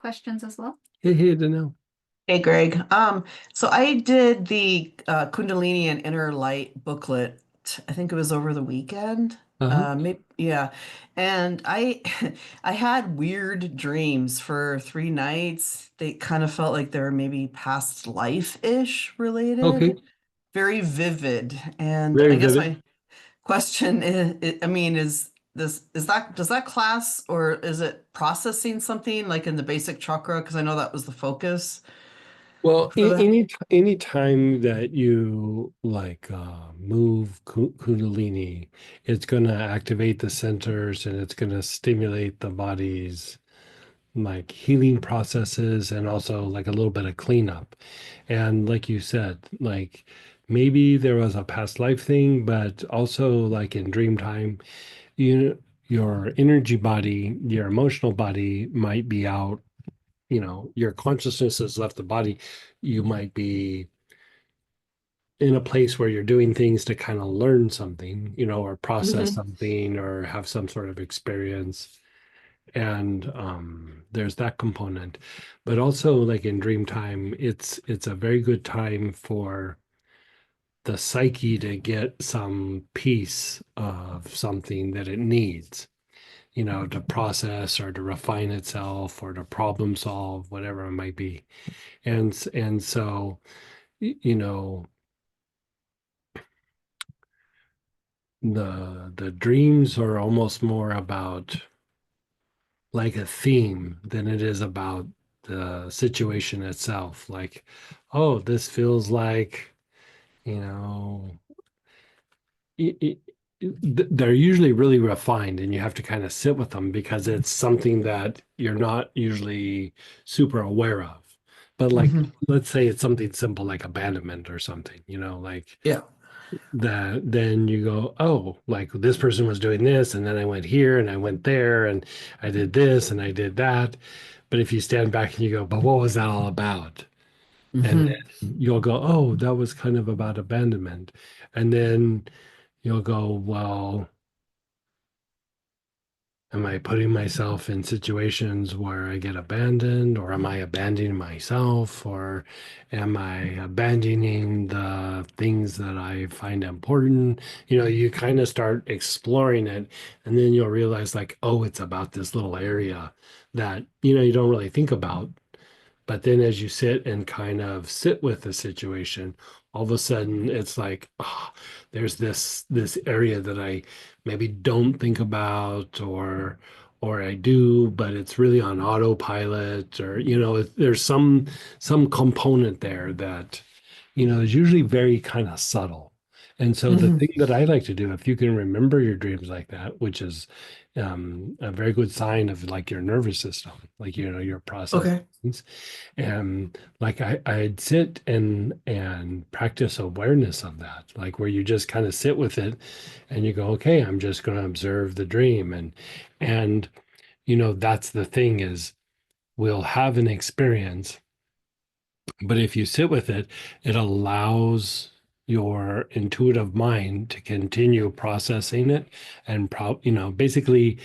questions as well. Hey, Danelle. Hey Greg. So I did the Kundalini and Inner Light booklet. I think it was over the weekend. Uh-huh. Maybe, yeah. And I I had weird dreams for 3 nights. They kind of felt like they were maybe past life-ish Okay. related. Very vivid. And Very I guess vivid. my question is, I mean, does that class or is it processing something like in the basic chakra? Because I know that was the focus Well, for the. any time that you like move Kundalini, it's going to activate the centers and it's going to stimulate the body's like healing processes and also like a little bit of cleanup. And like you said, like maybe there was a past life thing, but also like in dream time, you your energy body, your emotional body might be out, your consciousness has left the body. You might be in a place where you're doing things to kind of learn something, or process Mhm. something or have some sort of experience. And there's that component. But also like in dream time, it's a very good time for the psyche to get some piece of something that it needs, to process or to refine itself or to problem solve, whatever it might be. And so, you know, the dreams are almost more about like a theme than it is about the situation itself. Like, oh, this feels like, you know, it, it, they're usually really refined and you have to kind of sit with them because it's something that you're not usually super aware of. But like, Mhm. let's say it's something simple like abandonment or something, like Yeah. that, then you go, oh, like this person was doing this, and then I went here and I went there and I did this and I did that. But if you stand back and you go, but what was that all about? And Hmm. then you'll go, oh, that was kind of about abandonment. And then you'll go, well, am I putting myself in situations where I get abandoned, or am I abandoning myself, or am I abandoning the things that I find important? You kind of start exploring it, and then you'll realize, like, oh, it's about this little area that, you don't really think about. But then as you sit and kind of sit with the situation, all of a sudden it's like, oh, there's this area that I maybe don't think about or I do, but it's really on autopilot or there's some component there that is usually very kind of subtle. And so the Hmm. thing that I like to do, if you can remember your dreams like that, which is a very good sign of like your nervous system, like your process Okay. things. And like I'd sit and practice awareness of that, like where you just kind of sit with it and you go, okay, I'm just going to observe the dream. And that's the thing is we'll have an experience, but if you sit with it, it allows your intuitive mind to continue processing it and basically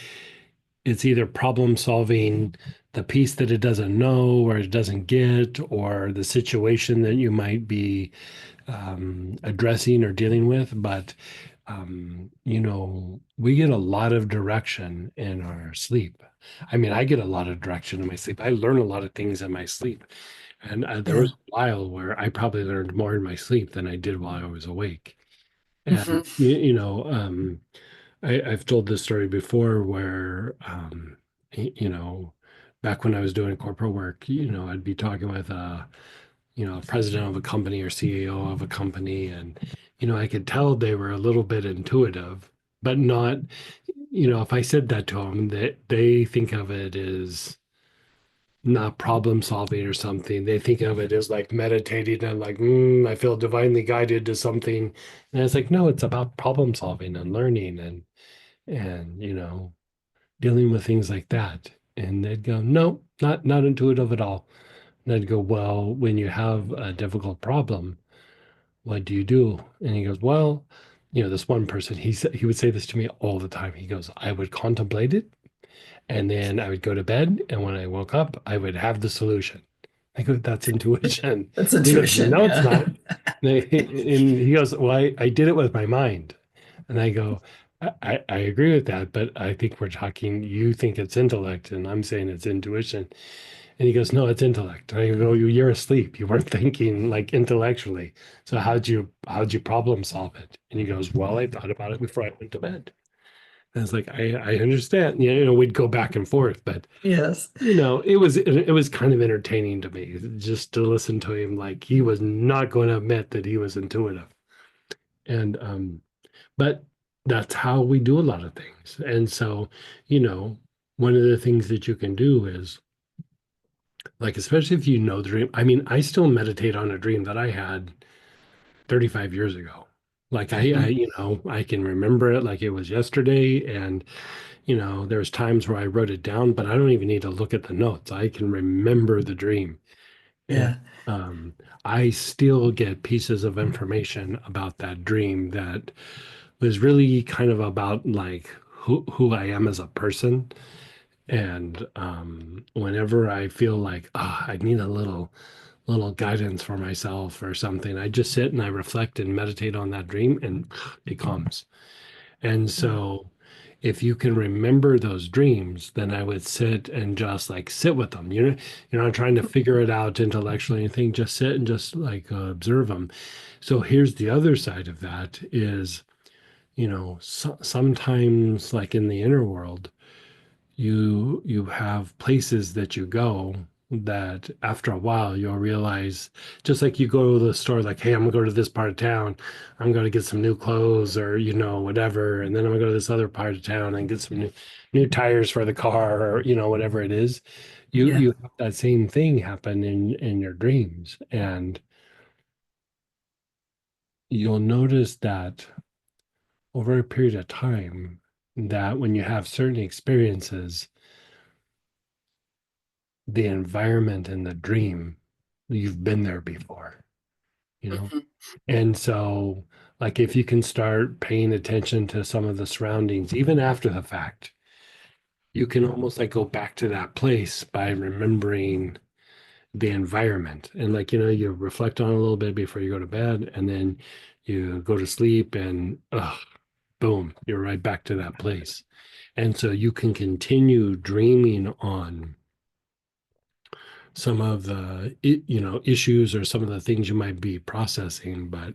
it's either problem solving the piece that it doesn't know or it doesn't get, or the situation that you might be addressing or dealing with. But, we get a lot of direction in our sleep. I mean, I get a lot of direction in my sleep. I learn a lot of things in my sleep. And there Yeah. was a while where I probably learned more in my sleep than I did while I was awake. And, Hmm. I've told this story before where, back when I was doing corporate work, I'd be talking with a president of a company or CEO of a company, and, I could tell they were a little bit intuitive, but not, if I said that to them, they think of it as not problem solving or something. They think of it as like meditating and like, I feel divinely guided to something. And it's like, no, it's about problem solving and learning and dealing with things like that. And they'd go, no, not intuitive at all. And I'd go, well, when you have a difficult problem, what do you do? And he goes, well, this one person, he would say this to me all the time. He goes, I would contemplate it And then I would go to bed, and when I woke up, I would have the solution. I go, that's intuition. That's He goes, intuition. no, it's Yeah. not. And he goes, well, I did it with my mind. And I go, I agree with that, but I think we're talking, you think it's intellect, and I'm saying it's intuition. And he goes, no, it's intellect. And I go, you're asleep. You weren't thinking like intellectually. So how'd you problem solve it? And he goes, well, I thought about it before I went to bed. And it's like, I understand. We'd go back and forth, but Yes. it was kind of entertaining to me just to listen to him. Like he was not going to admit that he was intuitive. And but that's how we do a lot of things. And so, you know, one of the things that you can do is like, especially if you know the dream. I mean, I still meditate on a dream that I had 35 years ago. Like Mhm. I can remember it like it was yesterday. And, there's times where I wrote it down, but I don't even need to look at the notes. I can remember the dream. And Yeah. um, I still get pieces of information about that dream that was really kind of about like who I am as a person. And whenever I feel like I need a little guidance for myself or something, I just sit and I reflect and meditate on that dream, and it comes. And so if you can remember those dreams, then I would sit and just like sit with them. You're not trying to figure it out intellectually or anything. Just sit and just like observe them. So here's the other side of that is, sometimes like in the inner world, you have places that you go that after a while you'll realize, just like you go to the store, like, hey, I'm gonna go to this part of town, I'm gonna get some new clothes or whatever, and then I'm gonna go to this other part of town and get some new tires for the car, or whatever it is. you Yeah. you have that same thing happen in your dreams, and you'll notice that over a period of time, that when you have certain experiences, the environment and the dream, you've been there before, you know? Mhm. And so, like, if you can start paying attention to some of the surroundings, even after the fact, you can almost like go back to that place by remembering the environment. And, like, you reflect on it a little bit before you go to bed, and then you go to sleep, and boom, you're right back to that place. And so you can continue dreaming on some of the issues or some of the things you might be processing, but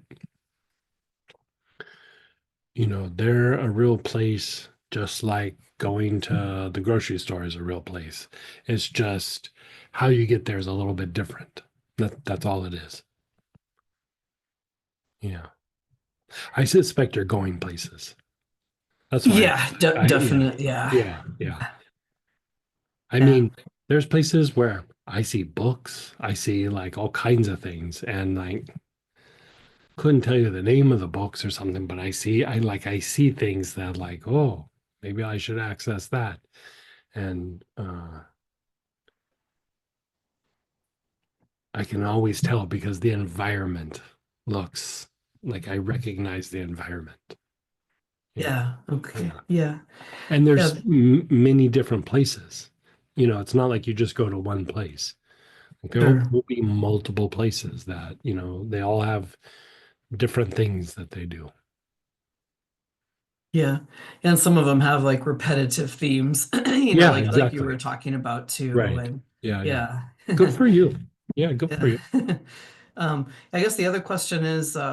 they're a real place, just like going to the grocery store is a real place. It's just how you get there is a little bit different. That's all it is. Yeah, I suspect you're going places. That's why Yeah, yeah, definitely. Yeah. yeah. I Yeah. mean, there's places where I see books, I see like all kinds of things, and like couldn't tell you the name of the books or something, but I see things that like, oh, maybe I should access that. And I can always tell because the environment looks like I recognize the environment. Yeah. Yeah. Okay. Yeah. Yeah. And Yeah. there's many different places. It's not like you just go to one place. Like, Sure. will be multiple places that, they all have different things that they do. Yeah. And some of them have like repetitive themes, Yeah, like you were exactly. talking about too. Right. And Yeah, yeah. yeah. Good for you. Yeah, good for Yeah. you. I guess the other question is,